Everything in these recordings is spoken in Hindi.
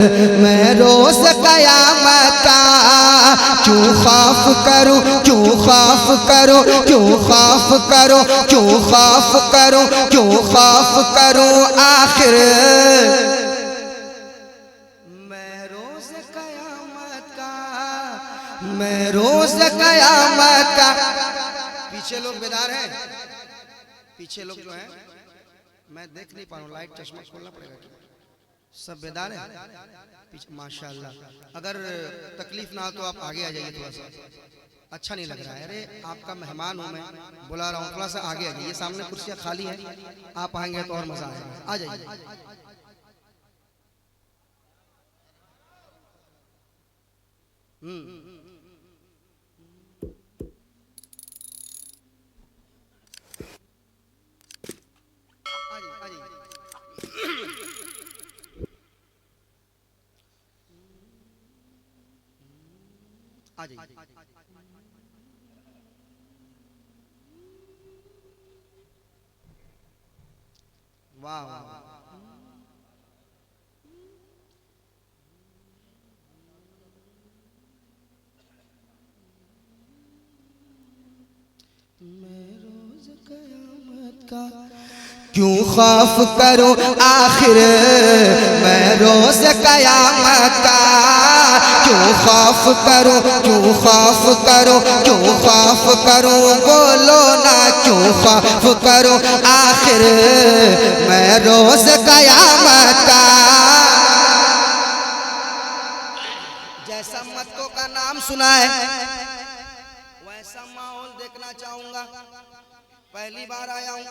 मैं रोज कयामत का क्यों खौफ करूं, क्यों खौफ करूं, क्यों खौफ करूं, क्यों खौफ करूं, क्यों खौफ करूं आखिर मैं रोज कयामत का, मैं रोज कयामत का। पीछे लोग बेदार हैं, पीछे लोग जो हैं मैं देख नहीं पा रहा हूँ, लाइट चश्मा खोलना पड़ेगा। सब बेदार है पीछे माशाल्लाह। अगर तकलीफ ना हो तो आप आगे आ जाइए, थोड़ा सा अच्छा नहीं लग रहा है। अरे आपका मेहमान हूं मैं, बुला रहा हूँ, थोड़ा सा आगे आ जाइए। सामने कुर्सियां खाली हैं, आप आएंगे तो और मजा आएगा। आ जाइए। आ जाइए। वाह वाह वाह। मैं रोज कयामत का क्यों खौफ करूं आखिर मैं रोज कयामत का क्यों खौफ करूं, क्यों खौफ करूं, क्यों खौफ करूं, बोलो ना क्यों खौफ करूं आखिर मैं रोज कयामत का। जैसा मक्कों का नाम सुना है वैसा माहौल देखना चाहूंगा। पहली बार आया हूँ,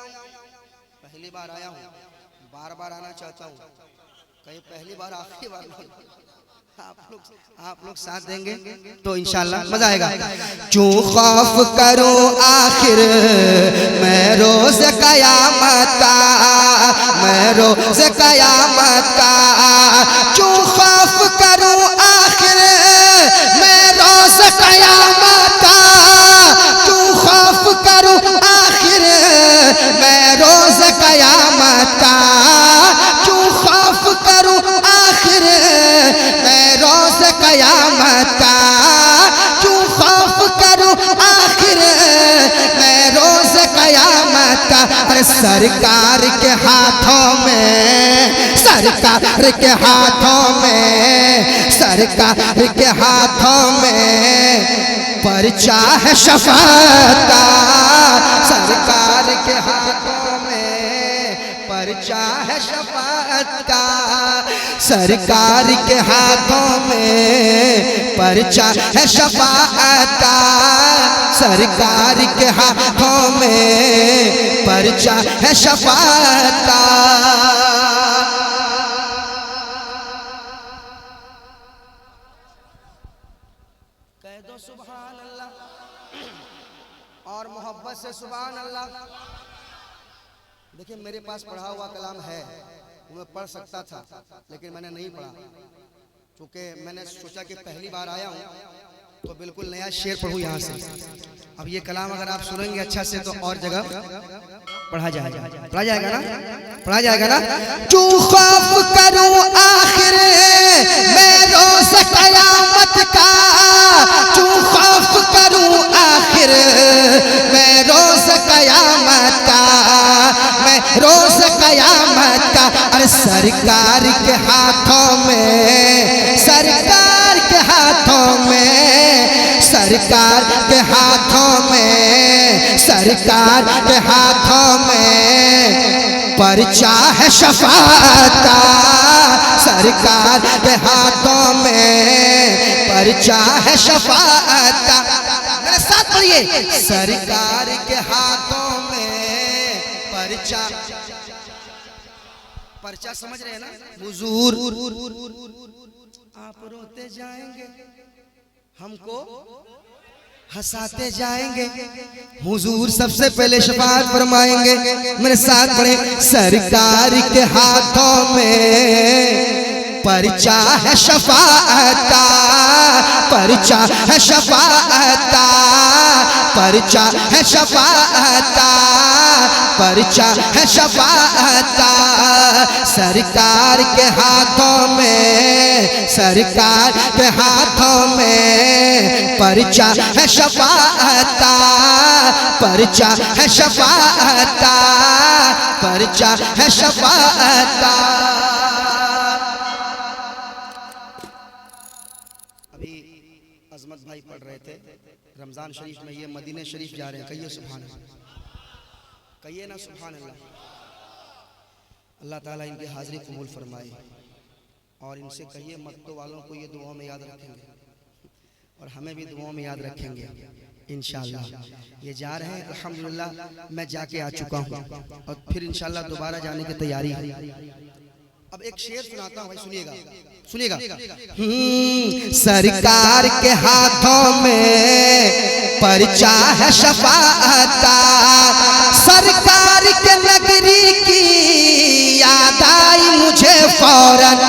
पहली बार आया हूँ, बार बार आना चाहता हूँ। कहीं पहली बार आखिरी बार नहीं। आप लोग साथ देंगे तो इंशाल्लाह मजा आएगा। क्यों खौफ करूं आखिर मैं रोज कयामत का, मैं रोज कयामत का क्यों खौफ करूं आखिर मैं रोज कयामत का क्यों खौफ करूं आखिर मैं रोज कयामत का क्यों खौफ करूं आखिर मैं रोज कयामत का क्यों खौफ करूं आखिर मैं रोज कयामत का। अरे सरकार के हाथों में, सरकार के हाथों में, सरकार के हाथों में पर्चा है शफाअत का। सरकार के हाथों में पर्चा है शफाअत का। सरकार के हाथों में पर्चा है शफाअत का। सरकार के हाथों में पर्चा है शफाअत का। कह दो सुभान अल्लाह और मोहब्बत से सुभान अल्लाह। देखिए मेरे पास पढ़ा हुआ कलाम है, मैं पढ़ सकता था लेकिन मैंने नहीं पढ़ा, क्योंकि मैंने सोचा कि पहली बार आया हूँ तो बिल्कुल नया शेर पढ़ूँ यहाँ से। अब ये कलाम अगर आप सुनेंगे अच्छा से तो और जगह पढ़ा जाएगा, पढ़ा जाएगा ना, पढ़ा जाएगा ना। क्यों खौफ करूं आखिर मैं रोज कयामत का क्यों खौफ करूं आखिर मैं रोज कयामत का मैं रोज कयामत का। अरे सरकार के हाथों में, सरकार के हाथों में, सरकार के हाथों में, सरकार के हाथों में पर्चा है शफाअत का। सरकार के हाथों में पर्चा है शफाअत का। मेरे साथ पढ़िए, सरकार के हाथों में पर्चा, पर्चा समझ रहे हैं ना। हुजूर आप रोते जाएंगे, हमको हंसाते जाएंगे, हुजूर सबसे पहले शफाअत फरमाएंगे। मेरे साथ पढ़े, सरकार के हाथों में पर्चा है शफाअत का, पर्चा है शफाअत का। परचा है शफाअत का, परचा है शफाअत का। सरकार के हाथों में, सरकार के हाथों में परचा है शफाअत का, परचा है शफाअत का, परचा है शफाअत का। अभी अजमत भाई पढ़ रहे थे रमजान शरीफ में, ये मदीने शरीफ जा रहे हैं। कहिए सुभान अल्लाह, कहिए ना सुभान अल्लाह। अल्लाह ताला इनकी हाजिरी कबूल फरमाए और इनसे कहिए मक्तो वालों को ये दुआओं में याद रखेंगे और हमें भी दुआओं में याद रखेंगे इंशाअल्लाह। ये जा रहे हैं अल्हम्दुलिल्लाह, मैं जाके आ चुका हूँ और फिर इंशाअल्लाह दोबारा जाने की तैयारी है। अब एक शेर सुनाता हूँ भाई, सुनिएगा सुनिएगा। सरकार के हाथों में परचा है शफाअत का, सरकार के नगरी की याद आई मुझे फौरन।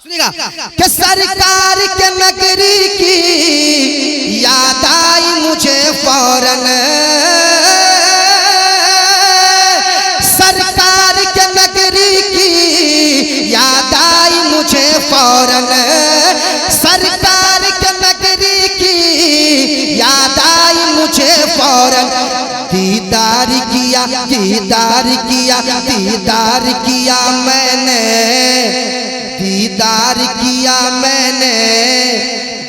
सुनिएगा कि सरकार के नगरी की याद आई मुझे फौरन, सरकार के नगरी की याद आई मुझे फौरन, सरकार के नगरी की याद आई मुझे फौरन। दीदार किया, दीदार किया, दीदार किया मैंने, दीदार किया मैंने,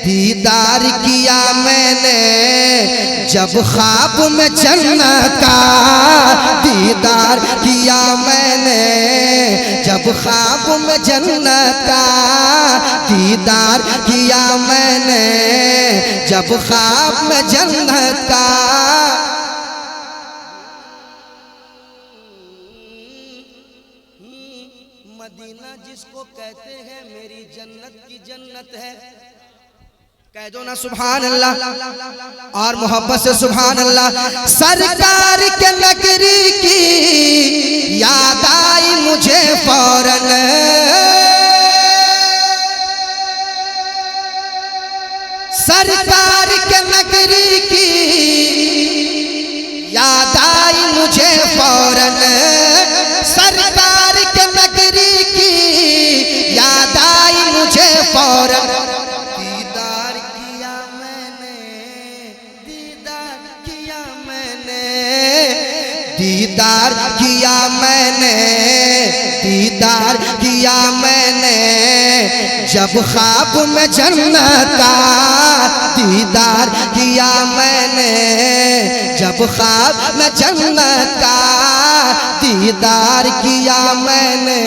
दीदार किया मैंने जब ख्वाब में जन्नत का, दीदार किया मैंने जब ख्वाब में जन्नत का, दीदार किया मैंने जब ख्वाब में जन्नत का। मदीना जिसको कहते हैं मेरी जन्नत की जन्नत है, कह दो ना सुभान अल्लाह और मोहब्बत से सुभान अल्लाह। सरकार के नगरी की याद आई मुझे फौरन, सरकार के नगरी की याद आई मुझे फौरन, सरकार के नगरी की याद आई मुझे फौरन। दीदार किया मैंने, दीदार किया मैंने, दीदार किया मैंने, दीदार किया मैंने जब ख्वाब में जन्नत का, दीदार किया मैंने जब ख्वाब में जन्नत का, दीदार किया मैंने।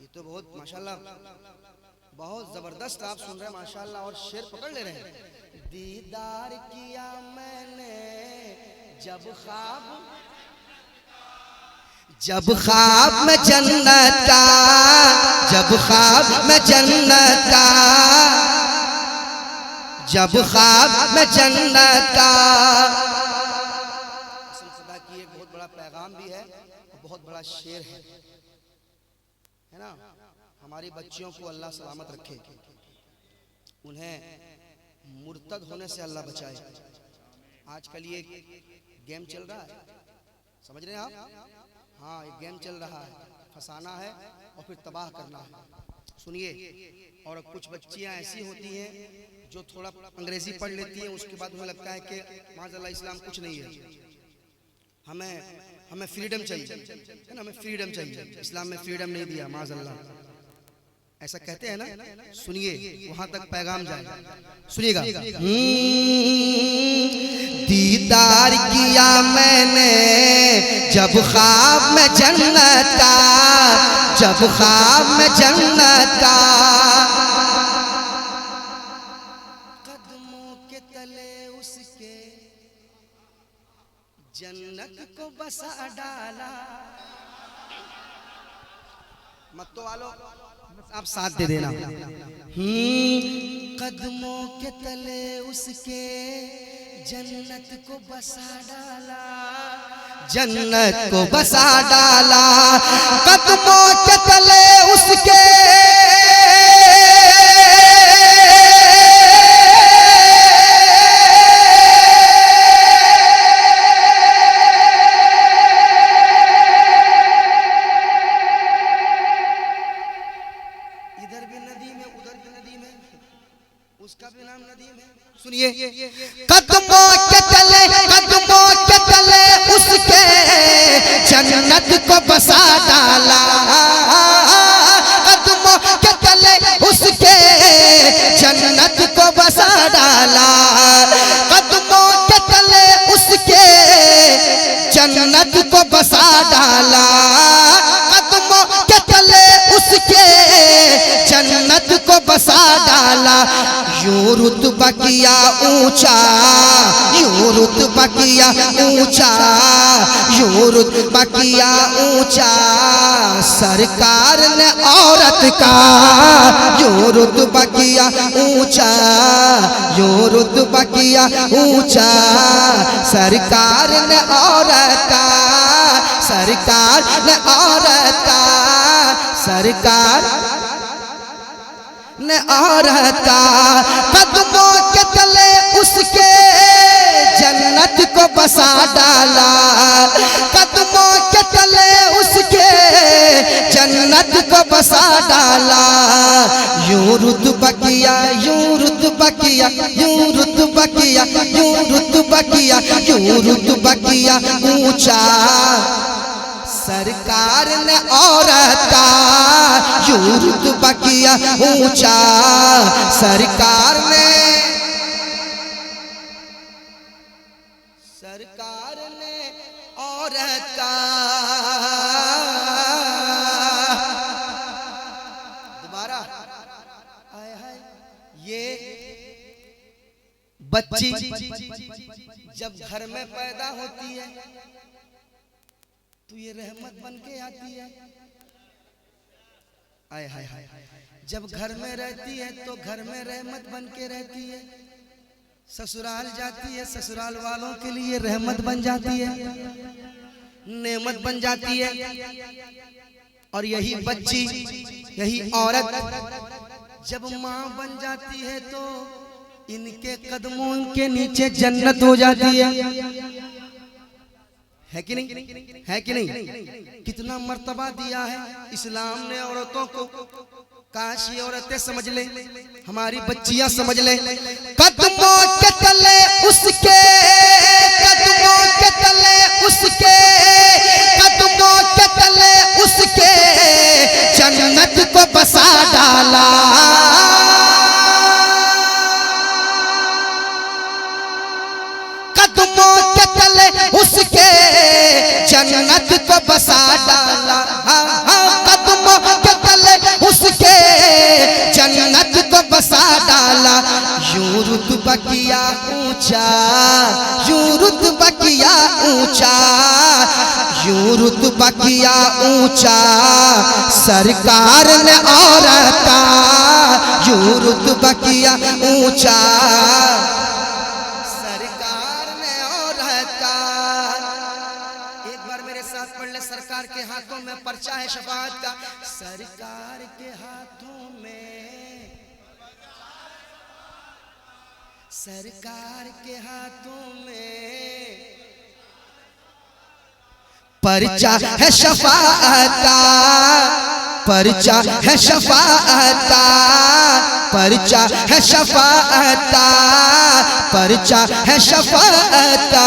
ये तो बहुत माशाल्लाह, बहुत जबरदस्त आप सुन रहे हैं माशाल्लाह और शेर पकड़ ले रहे हैं। दीदार किया मैंने जब ख्वाब, जब ख्वाब में जन्नत का, जब ख्वाब में जन्नत का, जब ख्वाब में जन्नत का। खुदा की एक बहुत बड़ा पैगाम भी है और बहुत बड़ा शेर है ना। हमारी बच्चियों को अल्लाह सलामत रखे, उन्हें मुर्तद होने से अल्लाह बचाए। आजकल ये गेम चल रहा है, समझ रहे हैं आप? हाँ, एक गेम चल रहा है, फंसाना है और फिर तबाह करना है। सुनिए, और कुछ बच्चियां ऐसी होती हैं जो थोड़ा अंग्रेजी पढ़ लेती हैं, उसके बाद उन्हें लगता है कि माज़अल्लाह इस्लाम कुछ नहीं है, हमें फ्रीडम चाहिए, है ना, हमें फ्रीडम चाहिए, इस्लाम में फ्रीडम नहीं दिया माज़अल्लाह, ऐसा कहते हैं ना। सुनिए, वहां तक पैगाम जाए, सुनिएगा। दीदार किया मैंने जब ख्वाब में जन्नत का, जब ख्वाब में जन्नत का, कदमों के तले उसके जन्नत को बसा डाला। मत्तो वालों आप साथ दे देना। कदमों के तले उसके जन्नत को बसा डाला, जन्नत को बसा डाला, कदमों के तले उसके इधर भी नदी में उधर भी नदी में, उसका भी नाम नदी में। सुनिए, कदमों के तले उसके जन्नत को बसा डाला, कदमों के तले उसके जन्नत को बसा डाला, कदमों के तले उसके जन्नत को बसा डाला, कदमों के तले उसके जन्नत को बसा डाला। यूं रुतबा किया ऊंचा, यूं रुतबा किया ऊंचा, यूं रुतबा किया ऊंचा सरकार ने औरत का, यूं रुतबा किया ऊंचा, यूं रुतबा किया ऊंचा सरकार ने औरत का, सरकार ने औरत का, सरकार ने औरत का। कदमों के तले उसके जन्नत को बसा डाला, कदमों के तले उसके जन्नत को बसा डाला। यूं रुतबा किया, यूं रुतबा किया, यूं रुतबा किया, यूं रुतबा किया, यूं रुतबा किया ऊंचा सरकार ने औरत का, यूं रुतबा किया ऊंचा सरकार ने, सरकार ने औरत का। दोबारा आए हाय, ये बच्ची जब घर में पैदा होती है तो ये रहमत बन के आती है। आय हाय हाय, जब घर में रहती है तो घर में रहमत बन के रहती है, ससुराल जाती है ससुराल वालों के लिए रहमत बन जाती है, नेमत बन जाती है। और यही बच्ची, यही औरत जब माँ बन जाती है तो इनके कदमों के नीचे जन्नत हो जाती है कि नहीं, है कि नहीं। कितना मर्तबा दिया है इस्लाम ने औरतों को। काश ये औरतें समझ ले, हमारी बच्चियां समझ ले। कदमों के तले उसके, कदमों के तले उसके, कदमों के तले उसके जन्नत को बसा डाला, कदमों के तले उसके जन्नत को बसा डाला, कदमों के तले उसके जन्नत को बसा डाला। यूं रुतबा किया ऊंचा, यूं रुतबा किया ऊंचा, यूं रुतबा किया ऊंचा सरकार ने औरत का, यूं रुतबा किया ऊंचा सरकार के हाथों में पर्चा है शफाअत का, सरकार के हाथों में, सरकार के हाथों में पर्चा है शफाअत का, पर्चा है शफाअत का, पर्चा है शफाअत का, पर्चा है शफाअत का,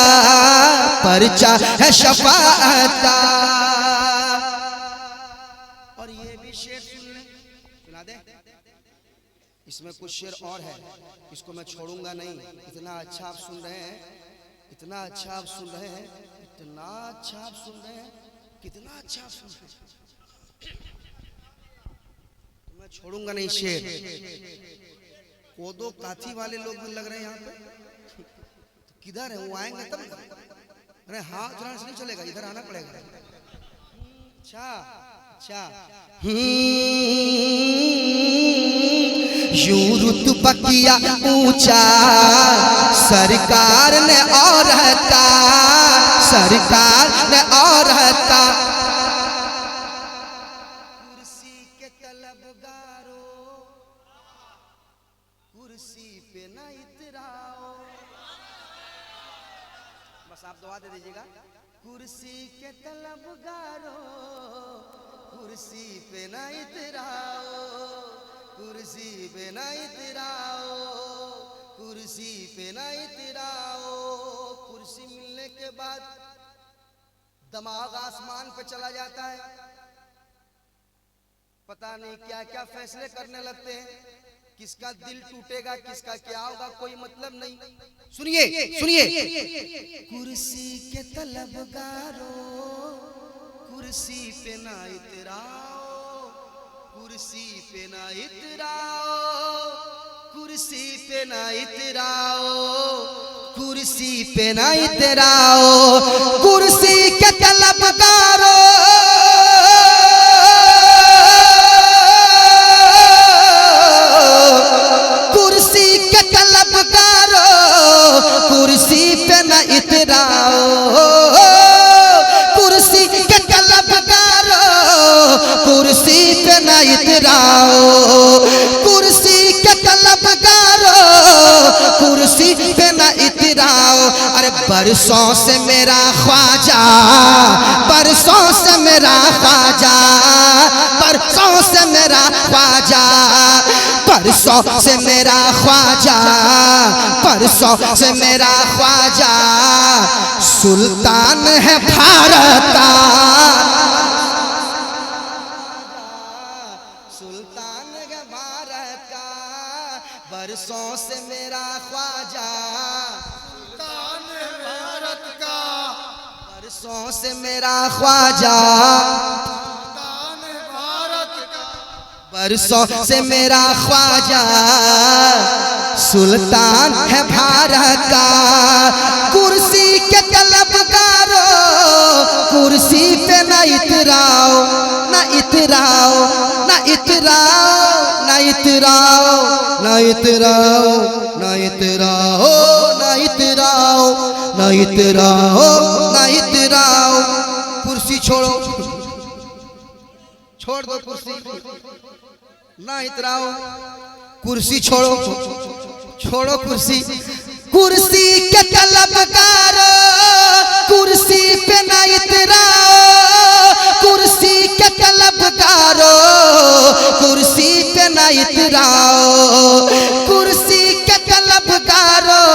पर्चा है शफाअत का। और ये भी शेर सुना दे, इसमें कुछ शेर और है, इसको मैं छोड़ूंगा नहीं। इतना अच्छा आप सुन रहे हैं, इतना अच्छा आप सुन रहे हैं, इतना अच्छा आप सुन रहे हैं, कितना अच्छा आप सुन रहे हैं, मैं छोड़ूंगा नहीं शेर। कोदो काथी वाले लोग भी लग रहे हैं यहाँ पे, तो किधर है वो, आएंगे तब। अरे हाँ उधर से नहीं चलेगा, इधर आना पड़ेगा। अच्छा अच्छा, यूं रुतबा किया ऊंचा सरकार ने औरत का, सरकार ने औरत का। कुर्सी के तलबगारों, कुर्सी पे न इतराओ। बस आप दुआ दे दीजिएगा। कुर्सी के तलबगारों, कुर्सी पे न इतराओ, कुर्सी पे न इतराओ, कुर्सी पे न इतराओ। कुर्सी मिलने के बाद दिमाग आसमान पे चला जाता है, पता नहीं क्या क्या फैसले करने लगते हैं, किसका दिल टूटेगा, किसका क्या होगा, कोई मतलब नहीं। सुनिए सुनिए। कुर्सी के तलबगारों, कुर्सी पे ना इतराओ, कुर्सी पे ना इतराओ, कुर्सी पे ना इतराओ, कुर्सी पे ना इतराओ। कुर्सी के तलबगारों, कुर्सी के तलबगारों, कुर्सी पे न इतराओ, कुर्सी के तलबगारों, कुर्सी पे न इतराओ, कुर्सी के तलबगारों, कुर्सी पे न इतराओ। अरे बरसों से मेरा ख्वाजा, बरसों से मेरा ख्वाजा, बरसों से मेरा ख्वाजा, परसों से मेरा ख्वाजा, परसों से मेरा ख्वाजा सुल्तान है भारत का, सुल्तान है भारत का। बरसों से मेरा ख्वाजा सुल्तान है भारत का, बरसों से मेरा ख्वाजा बरसों से मेरा ख्वाजा सुल्तान है भारत का। कुर्सी के तलबगारों, कुर्सी पे न इतराओ, न इतराओ, न इतराओ, न इतराओ, न इतराओ, न इतराओ, न इतराओ, न इतराओ, न इतराओ। कुर्सी छोड़ो, छोड़ दो कुर्सी, ना इतराओ, कुर्सी छोड़ो, छोड़ो कुर्सी। कुर्सी के तलबगारों, कुर्सी पे ना इतराओ, कुर्सी के तलबगारों, कुर्सी पे ना इतराओ, कुर्सी के तलबगारों,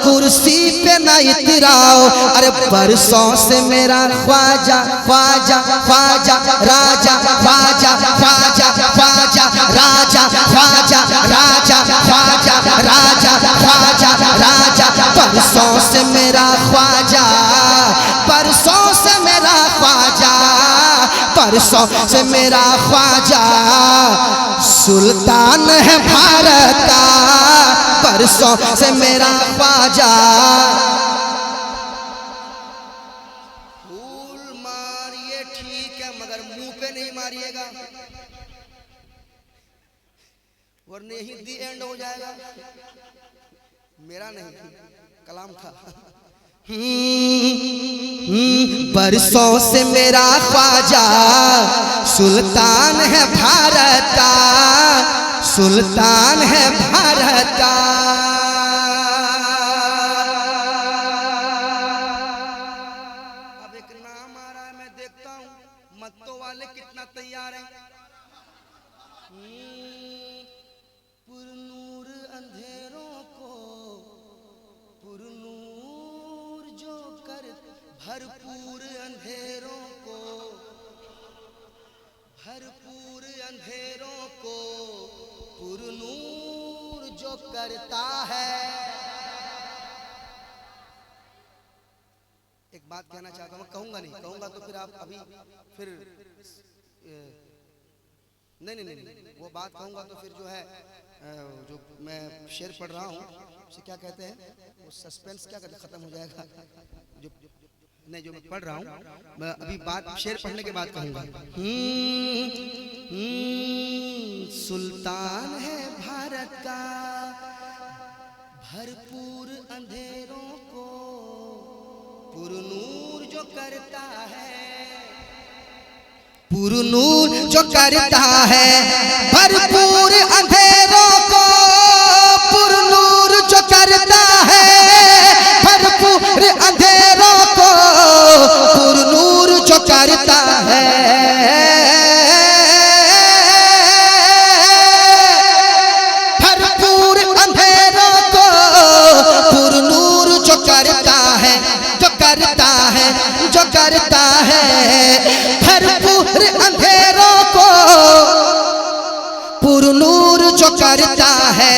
कुर्सी पे ना इतराओ। अरे बरसों से मेरा ख्वाजा, ख्वाजा, ख्वाजा, राजा, ख्वाजा, ख्वाजा, ख्वाजा, राजा, ख्वाजा, राजा, ख्वाजा, राजा, ख्वाजा, राजा। बरसों से मेरा ख्वाजा, बरसों से मेरा ख्वाजा, बरसों से मेरा ख्वाजा सुल्तान है भारत का, बरसों से मेरा ख्वाजा। फूल मारिए ठीक है, मगर मुंह पे नहीं मारिएगा, वरने ही दी एंड हो जाएगा। मेरा नहीं, कलाम था। बरसों से मेरा ख्वाजा सुल्तान है भारत का, सुल्तान है भारत का। अब एक नाम आ रहा है, मैं देखता हूं मत्तो वाले कितना तैयार हैं। पुरनूर अंधेरों को पुरनूर जो कर, भरपूर अंधेरों को, भरपूर अंधेरों को पुरनूर जो करता है। एक बात कहना चाहता हूँ, कहूंगा नहीं, कहूंगा तो फिर आप अभी फिर नहीं नहीं नहीं, वो बात कहूंगा तो फिर जो है जो मैं शेर पढ़ रहा हूँ उसे क्या कहते हैं, वो सस्पेंस क्या कहते, खत्म हो जाएगा। जो नहीं, जो मैं पढ़ रहा हूँ मैं अभी बात शेर पढ़ने के बाद कहूंगा। सुल्तान है भारत का, भरपूर अंधेरों को पुरनूर जो करता है, पुरनूर जो करता है भरपूर अंधेरों को, पुरनूर जो करता है भरपूर अंधेरों को, पुरनूर जो करता है भरपूर अंधेरों को, पुरनूर जो करता है, जो करता है, जो करता है भरपूर अंधेरों को, पुरनूर जो करता है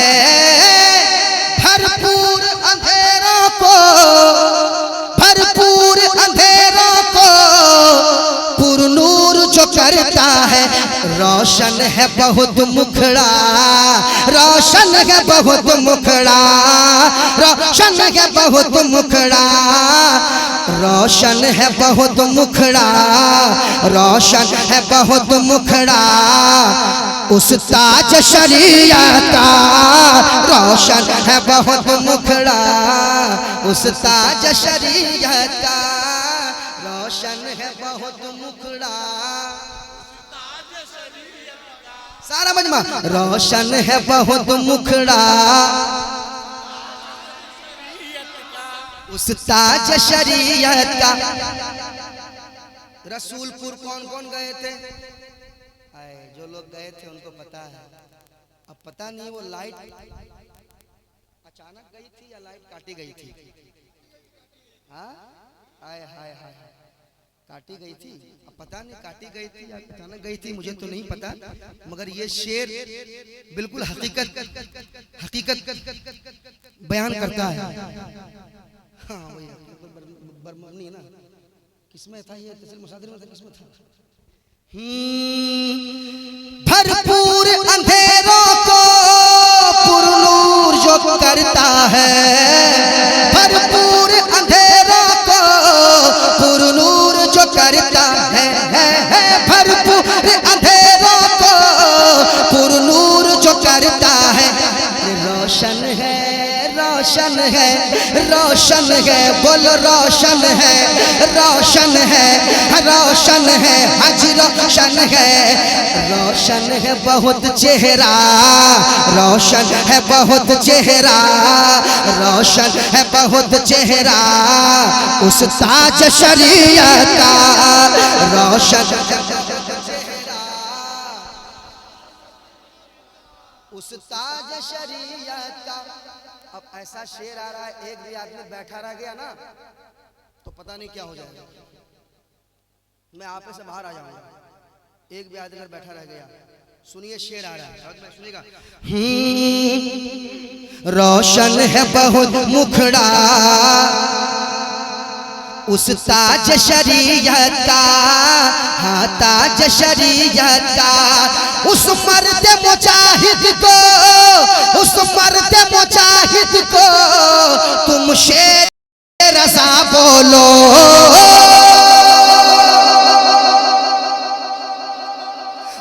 भरपूर अंधेरों को, भरपूर अंधेरों को, पुरनूर जो करता है। रोशन है बहुत मुखड़ा, रोशन है बहुत मुखड़ा, रोशन है बहुत मुखड़ा, रोशन है बहुत मुखड़ा, रोशन है बहुत मुखड़ा, उस ताज शरीयत का रोशन है बहुत मुखड़ा, उस ताज शरीयत का रोशन है बहुत मुखड़ा। सारा मजमा रोशन है बहुत मुखड़ा, उस ताज शरीयत का। रसूलपुर कौन कौन गए थे? आए जो लोग गए थे उनको पता है। अब पता नहीं वो लाइट अचानक गई थी या लाइट काटी गई थी। हाँ हाय हाय हाय काटी गई थी। अब पता नहीं काटी गई थी या अचानक गई थी, मुझे तो नहीं पता, मगर ये शेर बिल्कुल हकीकत हकीकत बयान करता है। हाँ वही बरमनी है ना, किसमें था ये? तहसील मुसादिर में था, किसमें था? भरपूर अंधेरों को पुरनूर जो करता है, भरपूर अंधेरों को पुरनूर जो करता है, भरपूर अंधेरों को पुरनूर जो करता है। रोशन है, रोशन है, रोशन है, बोल रोशन है, रोशन है, रोशन है, हज रोशन है, रोशन है बहुत चेहरा, रोशन है बहुत चेहरा, रोशन है बहुत चेहरा, उस ताज शरीयत का रोशन चेहरा, उस ताज शरीयत का। अब ऐसा शेर आ रहा है, एक भी आदमी बैठा रह गया ना तो पता नहीं क्या हो जाएगा। मैं आप से बाहर आ जाऊंगा, एक भी आदमी अगर बैठा रह गया। सुनिए शेर आ रहा है, सुनिएगा। रोशन है बहुत मुखड़ा, उस ताज शरीयत का, हाँ ताज शरीयत का, उस मर्द मुजाहिद को, उस मर्द मुजाहिद को तुम शेर रज़ा बोलो,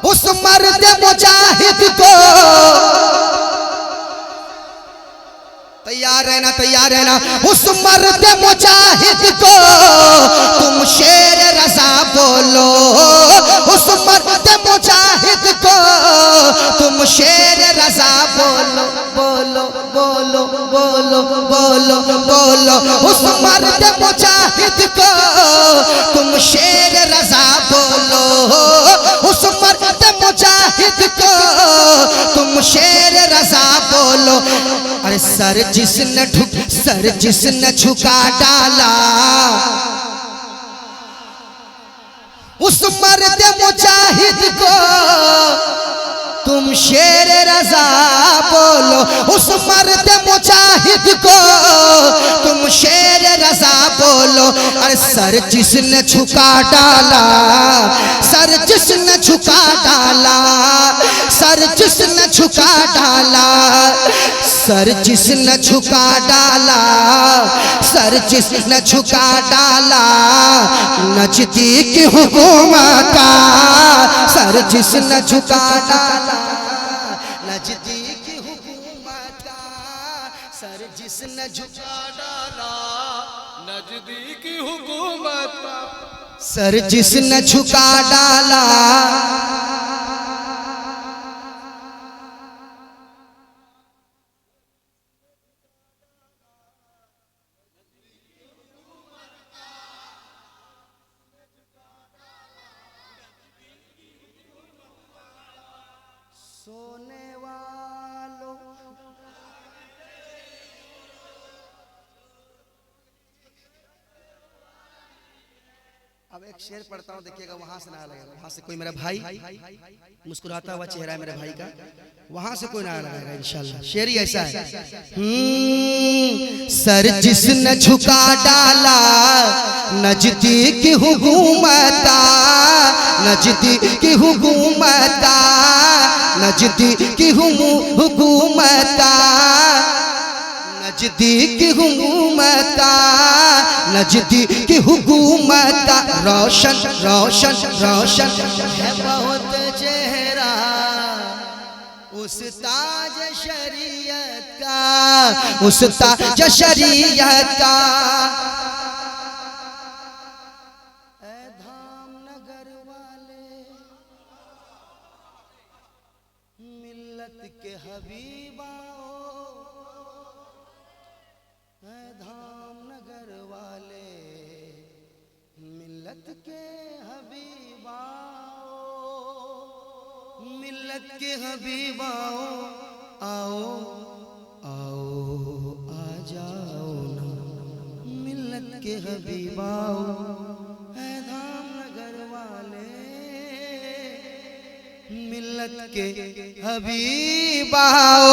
उस मर्द मुजाहिद को। तैयार रहना, तैयार रहना। उस मर्द मुजाहिद को तुम शेर रज़ा बोलो, उस मर्द मुजाहिद को तुम शेर रज़ा बोलो, बोलो बोलो बोलो बोलो बोलो, उस मर्द मुजाहिद को तुम शेर रज़ा बोलो, उस मर्द मुजाहिद को तुम शेर रज़ा बोलो। अरे सर जिसने सर जिसने झुका डाला, उस मर्द मुजाहिद को तुम शेर रज़ा बोलो, उस मर्द मुजाहिद को तुम शेर रज़ा बोलो। अरे सर जिसने झुका डाला, सर जिसने झुका डाला, सर जिसने झुका डाला, सर जिसने झुका डाला, सर जिसने झुका डाला, नज़दीक हुकूमत का, सर जिसने झुका डाला, नज़दीक हुकूमत का, सर जिसने झुका डाला, नजदीकी हुकूमत का सर जिसने झुका डाला सोने वालों अब एक शेर पढ़ता हूँ, देखिएगा वहां से ना लगेगा। वहां से कोई मेरा भाई मुस्कुराता हुआ चेहरा है मेरे भाई का, वहां से कोई ना लगाएगा इंशाल्लाह। शेर ही ऐसा है, सर जिसने झुका डाला नजदीक हुकूमता, नजदीक हुकूमता, नजदीक हुकूमता, नजदीक हुकूमता, नजदीक हुकूमता, रोशन रोशन रोशन है बहुत चेहरा उस ताज शरीयत का, उस ताज शरीयत का। ऐ धामनगर वाले मिल्लत के हबीबाओ, ऐ धामनगर वाले मिल्लत के हबीबाओ, मिल्लत के हबीबाओ, आओ आओ आ जाओ ना मिल्लत के हबीबाओ, ऐ धामनगर वाले मिल्लत के हबीबाओ,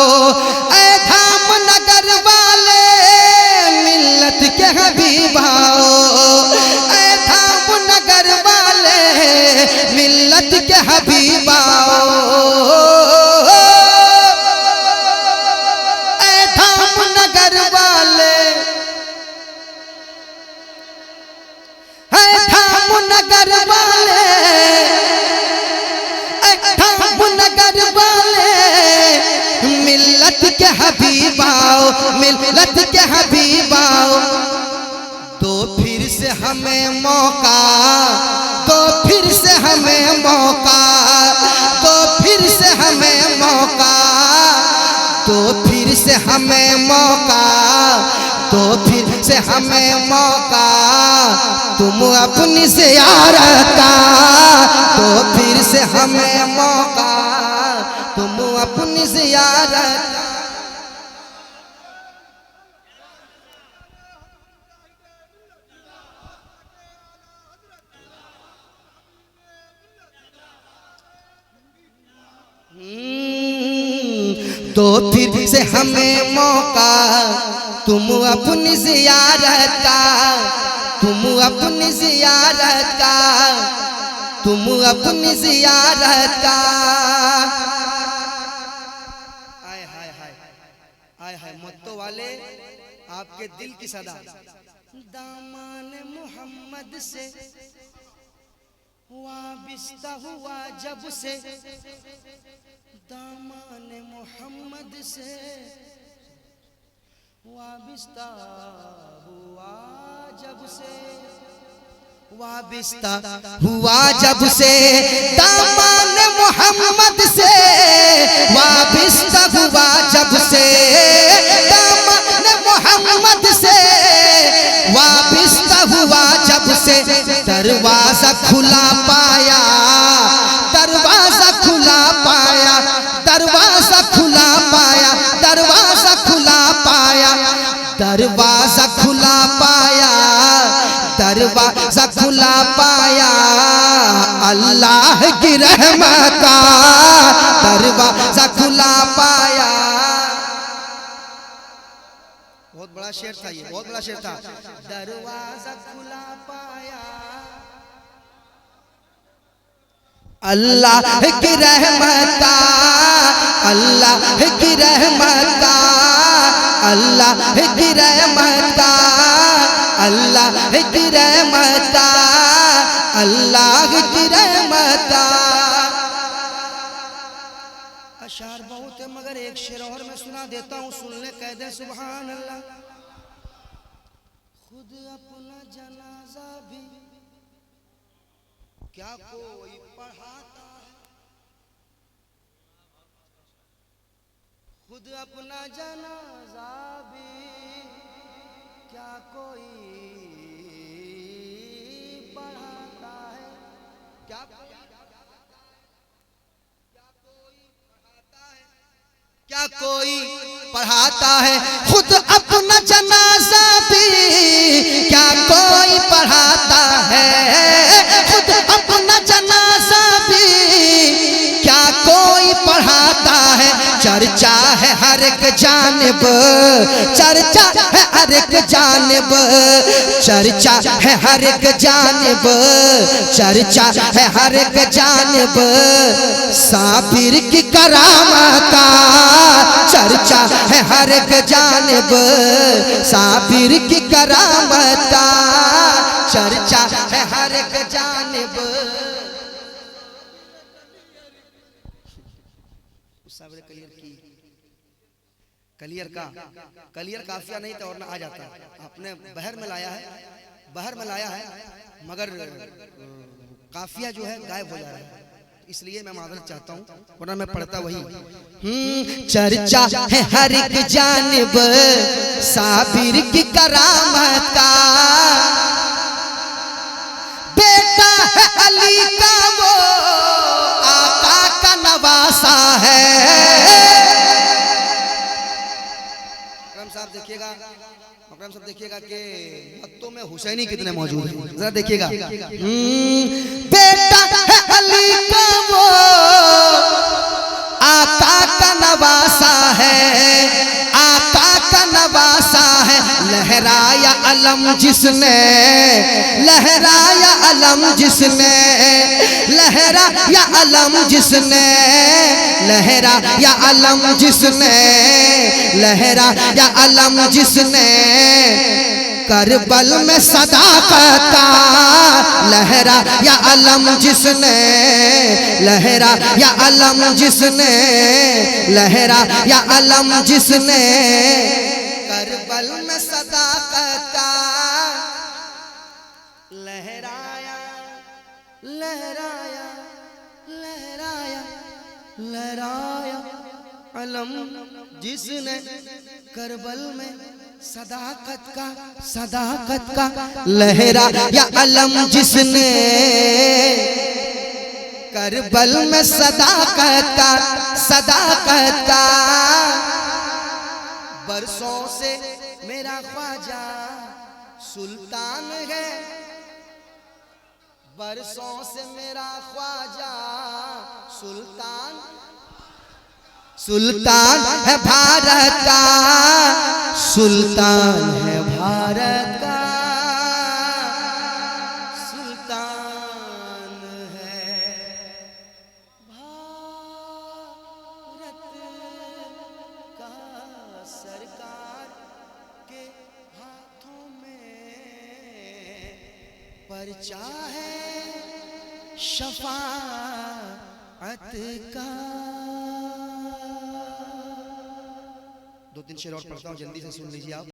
ऐ धामनगर वाले मिल्लत के हबीबाओ, ऐ धामनगर वाले मिल्लत के हबीबाओ, ऐ धामनगर वाले, ऐ धामनगर वाले, ऐ धामनगर वाले मिल्लत के हबीबाओ, मिल्लत के हबीबाओ। तो फिर से हमें मौका, तो फिर से हमें मौका, तो फिर से हमें मौका, तो फिर से हमें मौका, तो फिर से हमें मौका, तुम अपनी ज़ियारत का, तो फिर से हमें मौका, तुम अपनी ज़ियारत। तो फिर से हमें मौका, तुम अपनी ज़ियारत का, तुम अपनी ज़ियारत का, तुम अपनी ज़ियारत का। आय हाय हाय आय हाय मत्तो वाले आपके दिल की सदा, दामन मोहम्मद से वाबिस्ता हुआ जब से, दामन मोहम्मद से वाबिस्ता हुआ जब से, वाबिस्ता हुआ जब से, दामन मोहम्मद से वाबिस्ता हुआ जब से, दामन मोहम्मद से वाबिस्ता हुआ जब से, दरवाजा खुला पाया, दरवाजा खुला पाया, दरवाजा खुला पाया, दरवाजा खुला पाया, दरवाजा खुला पाया, दरवाजा खुला पाया, अल्लाह की रहमत का दरवाजा खुला पाया। बहुत बड़ा शेर था ये, बहुत बड़ा शेर था। दरवाजा खुला पाया, अल्लाह की रहमत का, अल्लाह की रहमत का, अल्लाह की रहमत का, अल्लाह की रहमत का, अल्लाह की रहमत का। अशार बहुत है मगर एक शेर और मैं सुना देता हूँ, सुन ले कह दे सुभान अल्लाह। खुद खुद अपना जनाजा भी क्या कोई पढ़ाता है, खुद अपना जनाजा भी क्या कोई पढ़ाता है, क्या कोई पढ़ाता है, खुद अपना जनाजा भी क्या कोई पढ़ाता है, खुद अपना जनाजा भी क्या कोई पढ़ाता है। चर्चा है हर एक जानिब, चर्चा है हर एक जानिब, चर्चा है हर एक जानिब, चर्चा है हर एक जानिब, साबिर की करामत का चर्चा है हर एक जानिब, साबिर की करामत का चर्चा है हर एक जानिब। कलियर काफिया नहीं था और ना आ जाता, आपने बहर में लाया है, बहर में लाया है, मगर काफिया जो है गायब हो जा रहा है, इसलिए मैं माजरत चाहता हूँ, वरना मैं पढ़ता वही। चर्चा है हर एक जानिब साबिर की करामत का, बेटा है अली का वो आका का नवासा है। साहब देखिएगा, मकरम साहब देखिएगा कि मत्तों में हुसैनी कितने मौजूद हैं, जरा देखिएगा। बेटा है अली का वो आका का नवासा है, आका का नवासा है, लहराया अलम जिसने, लहराया अलम जिसने, लहराया अलम जिसने, लहराया अलम जिसने, लहराया अलम जिसने, करबल में सदाकत का लहराया अलम जिसने, लहराया अलम जिसने, लहराया अलम जिसने, करबल में सदाकत का लहराया, लहराया, लहराया, लहराया अलम जिसने, करबल में सदाकत का, सदाकत का लहराया अलम जिसने, करबल में सदाकत का, सदाकत का। बरसों से मेरा ख्वाजा सुल्तान है, बरसों से मेरा ख्वाजा सुल्तान, सुल्तान है भारत का, सुल्तान है भारत का, सुल्तान है भारत का, सरकार के हाथों में पर्चा है शफाअत का। दो तीन शेर और पढ़ता हूँ, जल्दी से सुन लीजिए आप।